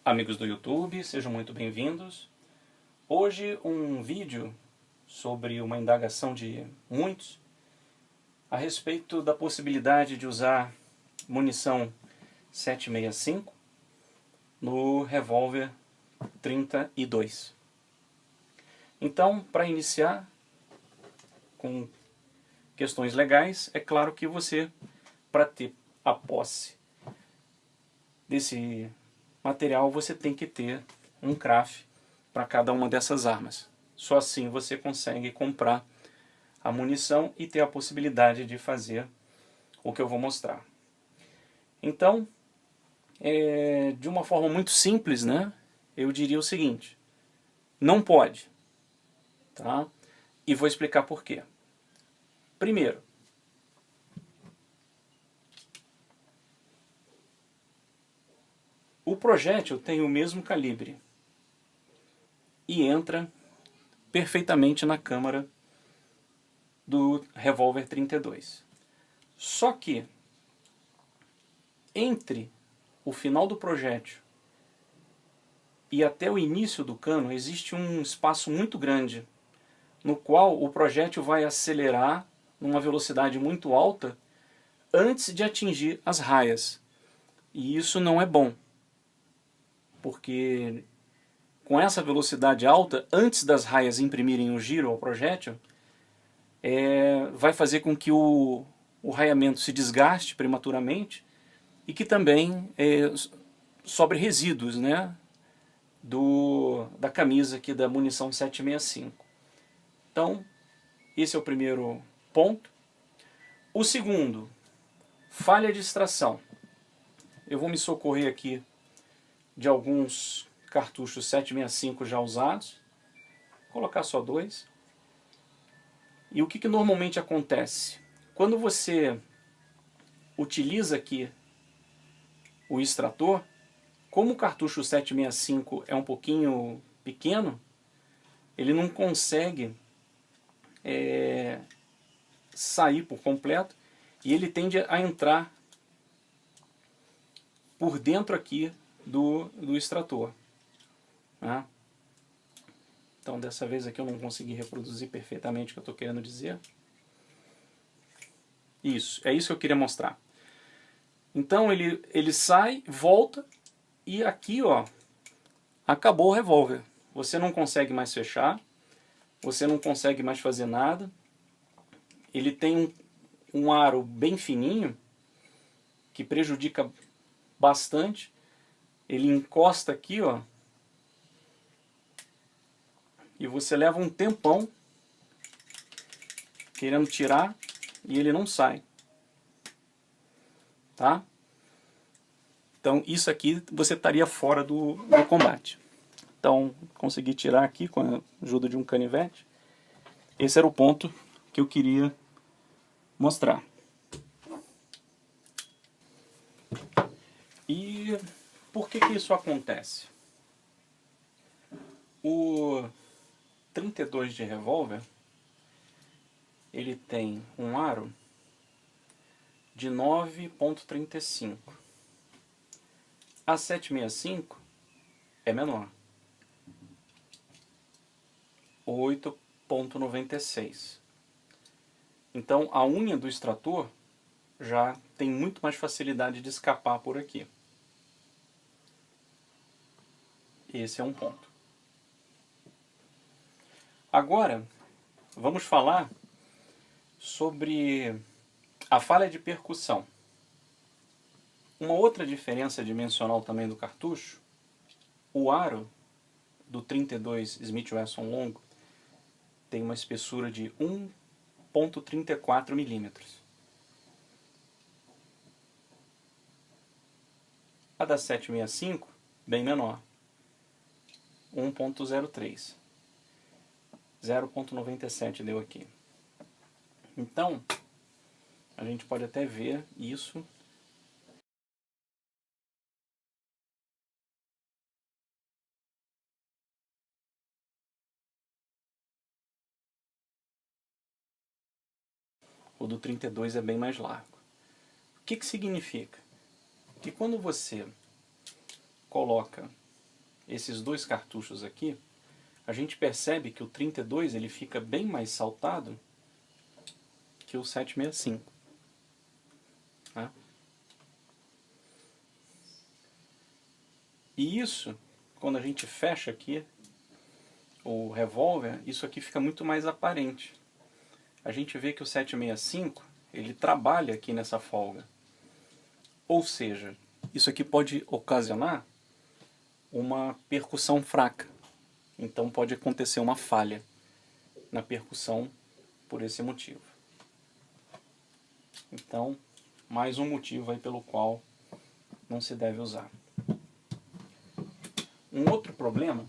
Amigos do YouTube, sejam muito bem-vindos. Hoje um vídeo sobre uma indagação de muitos a respeito da possibilidade de usar munição 7.65 no revólver 32. Então, para iniciar com questões legais, é claro que você, para ter a posse desse material, você tem que ter um CRAF para cada uma dessas armas. Só assim você consegue comprar a munição e ter a possibilidade de fazer o que eu vou mostrar. Então, de uma forma muito simples, né, eu diria o seguinte: não pode, tá? E vou explicar por quê. Primeiro, o projétil tem o mesmo calibre e entra perfeitamente na câmara do revólver 32. Só que entre o final do projétil e até o início do cano existe um espaço muito grande, no qual o projétil vai acelerar numa velocidade muito alta antes de atingir as raias. E isso não é bom, porque com essa velocidade alta, antes das raias imprimirem o giro ao projétil, vai fazer com que o raiamento se desgaste prematuramente e que também sobre resíduos, né, da camisa aqui da munição 7.65. Então, esse é o primeiro ponto. O segundo, falha de extração. Eu vou me socorrer aqui de alguns cartuchos 7.65 já usados. Vou colocar só dois. E o que normalmente acontece? Quando você utiliza aqui o extrator, como o cartucho 7.65 é um pouquinho pequeno, ele não consegue sair por completo e ele tende a entrar por dentro aqui do extrator, né? Então dessa vez aqui eu não consegui reproduzir perfeitamente o que eu estou querendo dizer. Isso, é isso que eu queria mostrar. Então ele sai, volta e aqui, ó, acabou o revólver. Você não consegue mais fechar, você não consegue mais fazer nada. Ele tem um aro bem fininho que prejudica bastante. Ele encosta aqui, ó, e você leva um tempão querendo tirar e ele não sai, tá? Então isso aqui você estaria fora do combate. Então consegui tirar aqui com a ajuda de um canivete. Esse era o ponto que eu queria mostrar. E por que isso acontece? O 32 de revólver, ele tem um aro de 9,35. A 7.65 é menor, 8,96. Então a unha do extrator já tem muito mais facilidade de escapar por aqui. Esse é um ponto. Agora, vamos falar sobre a falha de percussão. Uma outra diferença dimensional também do cartucho, o aro do 32 Smith Wesson longo tem uma espessura de 1,34 milímetros. A da 7.65, bem menor, 1,03. 0,97 deu aqui. Então, a gente pode até ver isso. O do 32 é bem mais largo. O que significa? Que quando você coloca esses dois cartuchos aqui, a gente percebe que o 32 ele fica bem mais saltado que o 765. Tá? E isso, quando a gente fecha aqui o revólver, isso aqui fica muito mais aparente. A gente vê que o 765 ele trabalha aqui nessa folga. Ou seja, isso aqui pode ocasionar uma percussão fraca. Então pode acontecer uma falha na percussão por esse motivo. Então, mais um motivo aí pelo qual não se deve usar. Um outro problema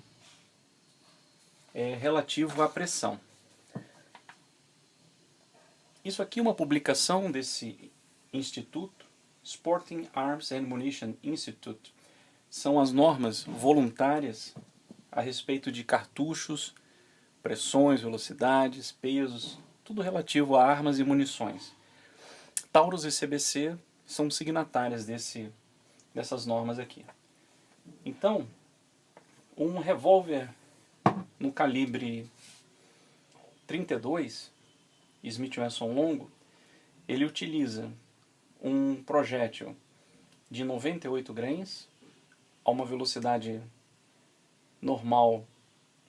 é relativo à pressão. Isso aqui é uma publicação desse instituto, Sporting Arms and Munition Institute. São as normas voluntárias a respeito de cartuchos, pressões, velocidades, pesos, tudo relativo a armas e munições. Taurus e CBC são signatárias dessas normas aqui. Então, um revólver no calibre 32, Smith & Wesson longo, ele utiliza um projétil de 98 grains a uma velocidade normal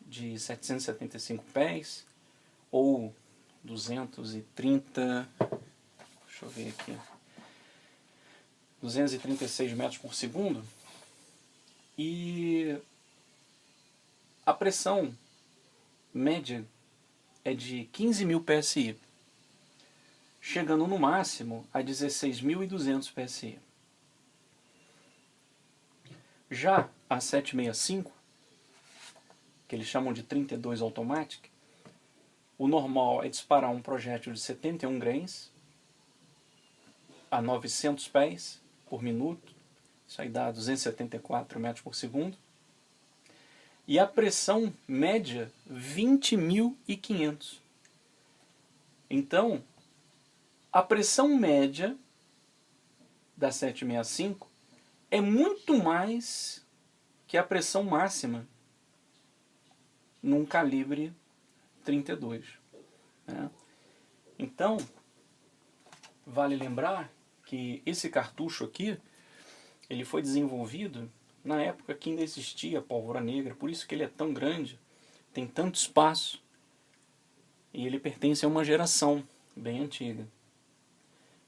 de 775 pés ou 230, deixa eu ver aqui, 236 metros por segundo, e a pressão média é de 15.000 PSI, chegando no máximo a 16.200 PSI. Já a 765, que eles chamam de 32 Automatic, o normal é disparar um projétil de 71 grains a 900 pés por minuto, isso aí dá 274 metros por segundo, e a pressão média 20.500. Então, a pressão média da 765 é muito mais que a pressão máxima num calibre 32. Né? Então, vale lembrar que esse cartucho aqui, ele foi desenvolvido na época que ainda existia pólvora negra, por isso que ele é tão grande, tem tanto espaço, e ele pertence a uma geração bem antiga.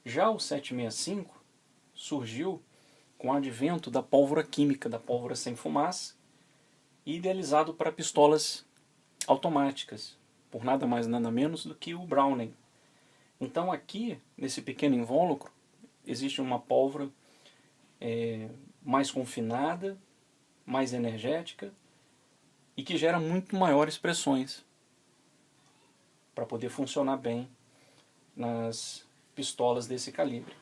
Já o 765 surgiu com o advento da pólvora química, da pólvora sem fumaça, e idealizado para pistolas automáticas, por nada mais nada menos do que o Browning. Então aqui, nesse pequeno invólucro, existe uma pólvora mais confinada, mais energética e que gera muito maiores pressões para poder funcionar bem nas pistolas desse calibre.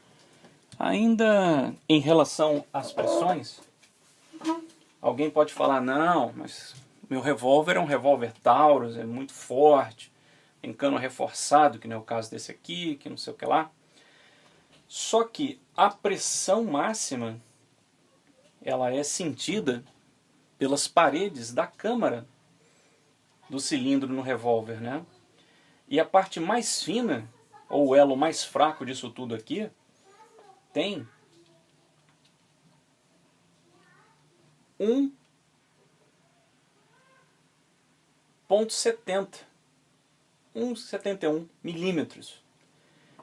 Ainda em relação às pressões, alguém pode falar, não, mas meu revólver é um revólver Taurus, é muito forte, tem cano reforçado, que não é o caso desse aqui, que não sei o que lá. Só que a pressão máxima, ela é sentida pelas paredes da câmara do cilindro no revólver, né? E a parte mais fina, ou o elo mais fraco disso tudo aqui, tem 1,71 milímetros.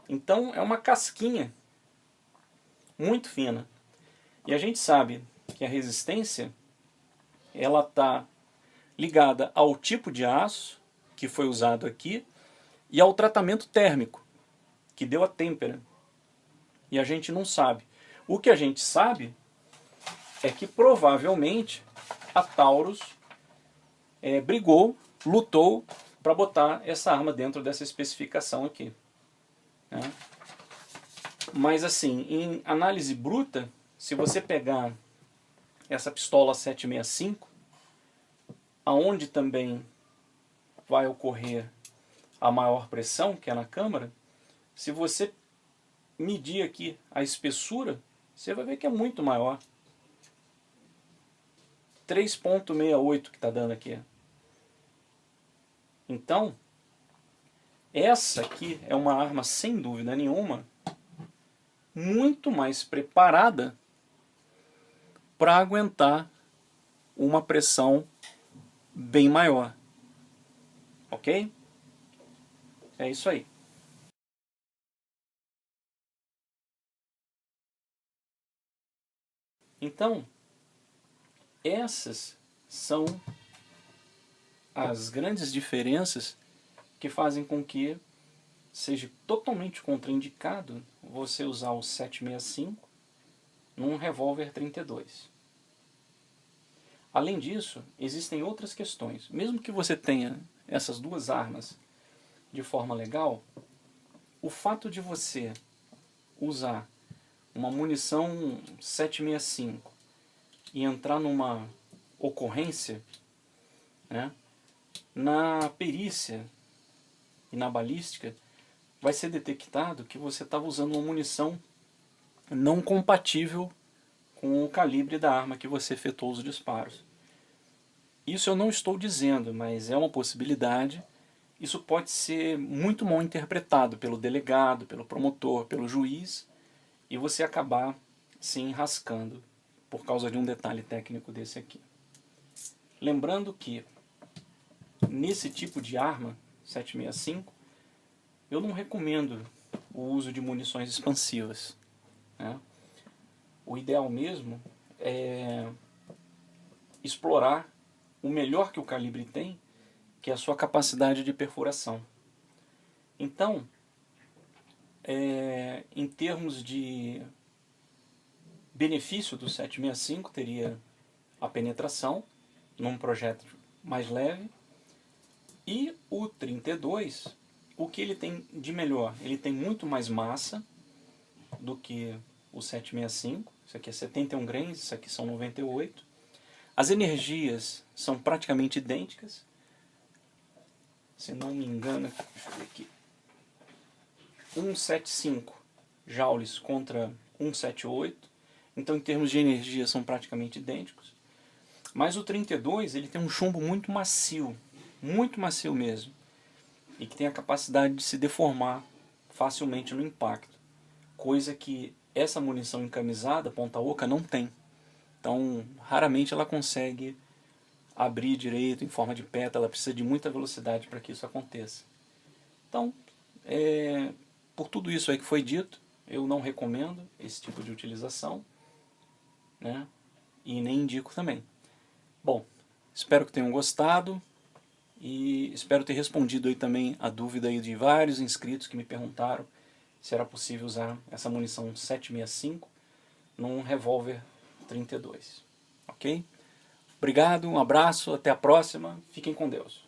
Então é uma casquinha muito fina. E a gente sabe que a resistência ela está ligada ao tipo de aço que foi usado aqui e ao tratamento térmico que deu a têmpera. E a gente não sabe. O que a gente sabe é que provavelmente a Taurus brigou, lutou para botar essa arma dentro dessa especificação aqui. Né? Mas assim, em análise bruta, se você pegar essa pistola 765, aonde também vai ocorrer a maior pressão, que é na câmara, se você medir aqui a espessura, você vai ver que é muito maior. 3,68 que está dando aqui. Então, essa aqui é uma arma, sem dúvida nenhuma, muito mais preparada para aguentar uma pressão bem maior. Ok? É isso aí. Então, essas são as grandes diferenças que fazem com que seja totalmente contraindicado você usar o 765 num revólver 32. Além disso, existem outras questões. Mesmo que você tenha essas duas armas de forma legal, o fato de você usar uma munição 765 e entrar numa ocorrência, né, na perícia e na balística, vai ser detectado que você estava usando uma munição não compatível com o calibre da arma que você efetuou os disparos. Isso eu não estou dizendo, mas é uma possibilidade. Isso pode ser muito mal interpretado pelo delegado, pelo promotor, pelo juiz, e você acabar se enrascando por causa de um detalhe técnico desse aqui. Lembrando que nesse tipo de arma 765, eu não recomendo o uso de munições expansivas, né? O ideal mesmo é explorar o melhor que o calibre tem, que é a sua capacidade de perfuração. Então, em termos de benefício do 765, teria a penetração num projétil mais leve, e o 32, o que ele tem de melhor? Ele tem muito mais massa do que o 765, isso aqui é 71 grains, isso aqui são 98. As energias são praticamente idênticas, se não me engano, deixa eu ver aqui, 175 joules contra 178, então em termos de energia são praticamente idênticos. Mas o 32 ele tem um chumbo muito macio mesmo, e que tem a capacidade de se deformar facilmente no impacto, coisa que essa munição encamisada, ponta oca, não tem. Então, raramente ela consegue abrir direito em forma de pétala, ela precisa de muita velocidade para que isso aconteça. Então, por tudo isso aí que foi dito, eu não recomendo esse tipo de utilização, né? E nem indico também. Bom, espero que tenham gostado e espero ter respondido aí também a dúvida aí de vários inscritos que me perguntaram se era possível usar essa munição 765 num revólver 32. Ok? Obrigado, um abraço, até a próxima, fiquem com Deus.